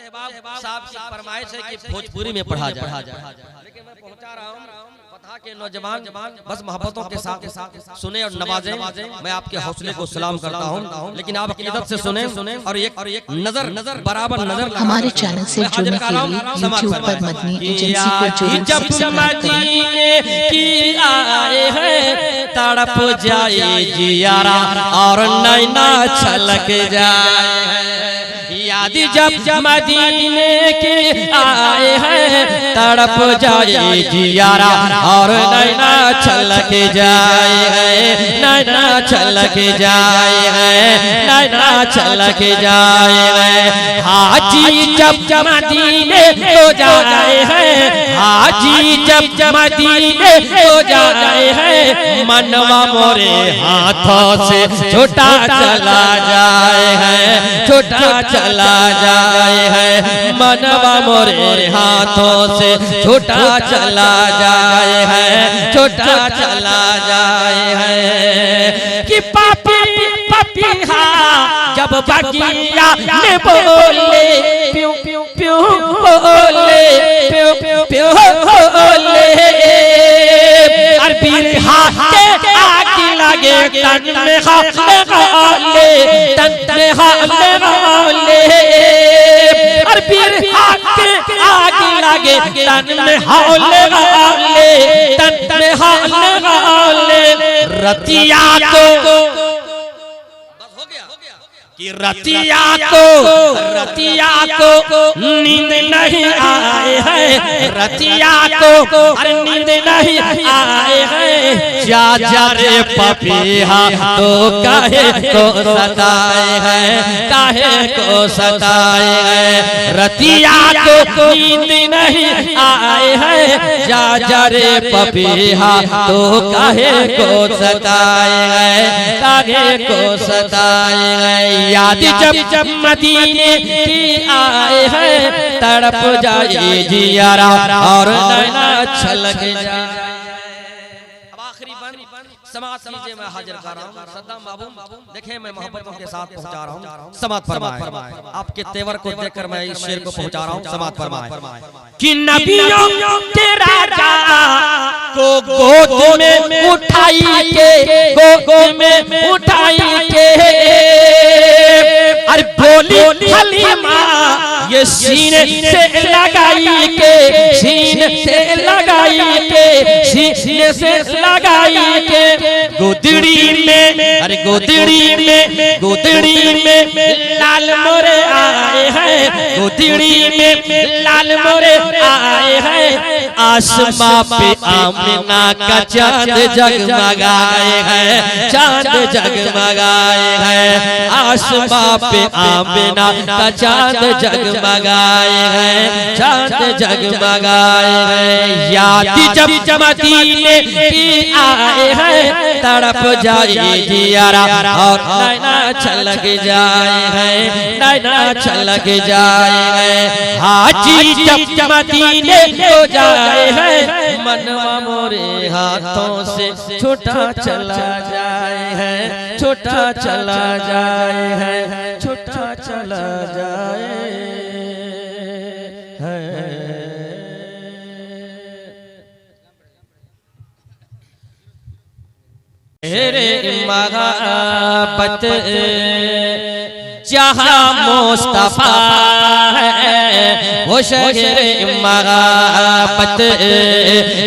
साहब की फरमाइश है कि भोजपुरी में पढ़ा जाए, लेकिन मैं पहुंचा रहा हूं पता के नौजवान बस मोहब्बतों के साथ सुने और नवाजें। मैं आपके हौसले को सलाम करता हूं, लेकिन आप अकीदत से सुने और एक नजर बराबर नजर। हमारे चैनल से जुड़ने के लिए यूट्यूब पर मदनी एजेंसी को जोड़ें। जब मदीने की आए हैं तड़प जाए जियारा और नैना छलक जाए। याद जब मदीने के आए हैं तड़प जाए जियारा और नैना छलक जाए है, नैना छलक जाए है, नैना छलक जाए है। हाजी जब मदीने तो जाए हैं, हाजी जब मदीने तो जाए हैं, मनवा मोरे हाथों से छूटा चला जाए है, छूटा चला जाए है, मनवा मोरे हाथों से छूटा चला जाए है, छूटा चला जाए है। कि पापी पपीहा जब बगिया में बोले प्यू प्यू प्यू बोले प्यू प्यू बोले अरबी हाथे आग लगे तन में हाले तन में हाले अरबी हाथे आग लगे तन में हाले तन में हाले रतिया को कि रतिया को नींद नहीं आए है, रतिया को नींद नहीं आए है। जा जा रे पपीहा तो काहे को सताए है, काहे को सताए है। रतिया को नींद नहीं आए है, जा जा रे पपीहा तो काहे को सताए है, काहे को सताए है। याद जब मदीने की आए हैं तड़प जाए जियारा और नैना छलक जाए। अब आखिरी बन समात कीजिए, मैं हाजिर कर रहा हूं सद्दाम बाबू। देखें मैं मोहब्बतों के साथ पहुंचा रहा हूं, समात फरमाएं। आपके तेवर को देखकर मैं इस शेर को पहुंचा रहा हूं, समात फरमाएं। कि नबियों के राजा को गोद में उठाई के, गोद में उठाई के अरे बोली हलीमा ये सीने से लगाई के, सीने से लगाई के, सीने से लगाई के गोदड़ी में, अरे गोदड़ी में लाल मोरे आए हैं, गोदड़ी में लाल मोरे आए हैं। आसमां पे आमिना का चांद जगमगाए हैं, चांद जगमगाए हैं। आसमां पे आमिना का चांद जगमगाए हैं, चांद जगमगाए हैं। याद जब मदीने की आए हैं तड़प जाए जियारा और नैना छलक जाए है, नैना छलक जाए है। हाजी जब मदीने को जाए है, मनवा मोरे हाथों से छूटा चला जाए है, छूटा चला जाए है, छूटा चला जाए है। तेरे मोहब्बत जहाँ मुस्तफा है वो शहर मोहब्बत,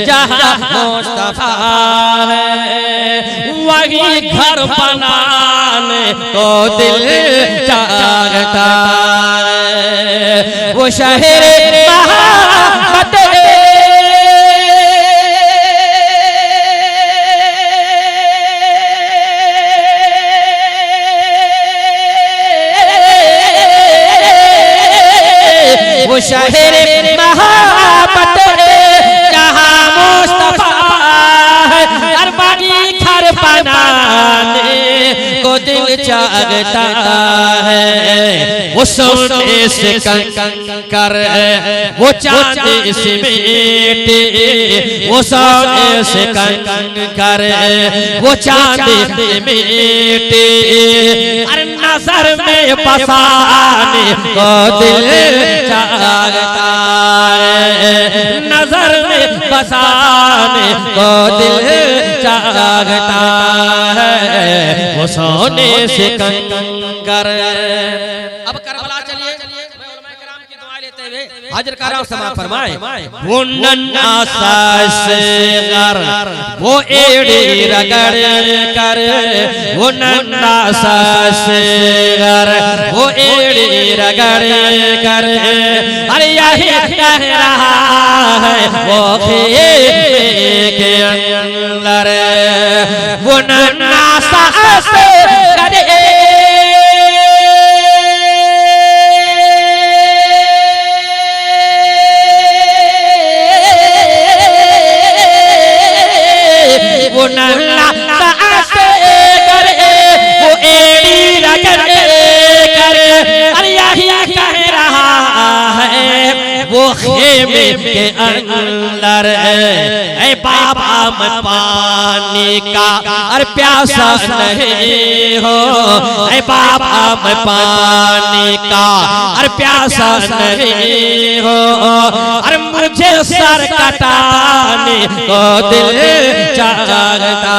जहाँ मुस्तफा है वही घर बनाने को दिल चाहता है। वो शहर मोहब्बत वो शहर मोहब्बत जहाँ मुस्तफा है, हर बागी घर बनाने को दिल चाहता है। वो सोने से कंकर वो चांदी से बेटे, वो सोने से कंकर वो चांदी से बेटे अरे नजर में बसाने को दिल चाहता है, नजर में बसाने को दिल चाहता है, वो सोने से कंकर। अब करबला चलिए, उलमाए किराम की दुआ लेते हुए हाजिर कराम समाअत फरमाए। वो नन्हा सा असगर वो एड़ी रगड़ कर, वो नन्हा सा असगर वो एड़ी रगड़ कर, अरे यही कह रहा है वो खेमे के अंदर, वो नन्हा सा असगर वो नन्हा सा असगर वो एड़ी रगड़ कर, अरे यही कह रहा है वो खेमे के अंदर, ऐ बाबा मैं पानी का अरे प्यासा नहीं हो, ऐ बाबा मैं पानी का अरे प्यासा नहीं हो, अरे मुझे सर कटाने को दिल चाहता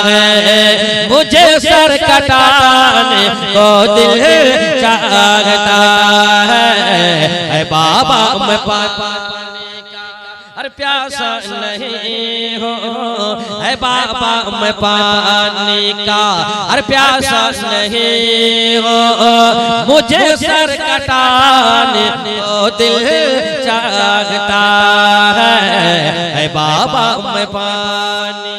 है, मुझे सर कटाने को दिल चाहता है, बाबा मैं पानी का अरे प्यासा नहीं हो, है बाबा मैं पानी का अरे प्यासा नहीं हो, मुझे सर कटाने को दिल चाहता है बाबा मैं पानी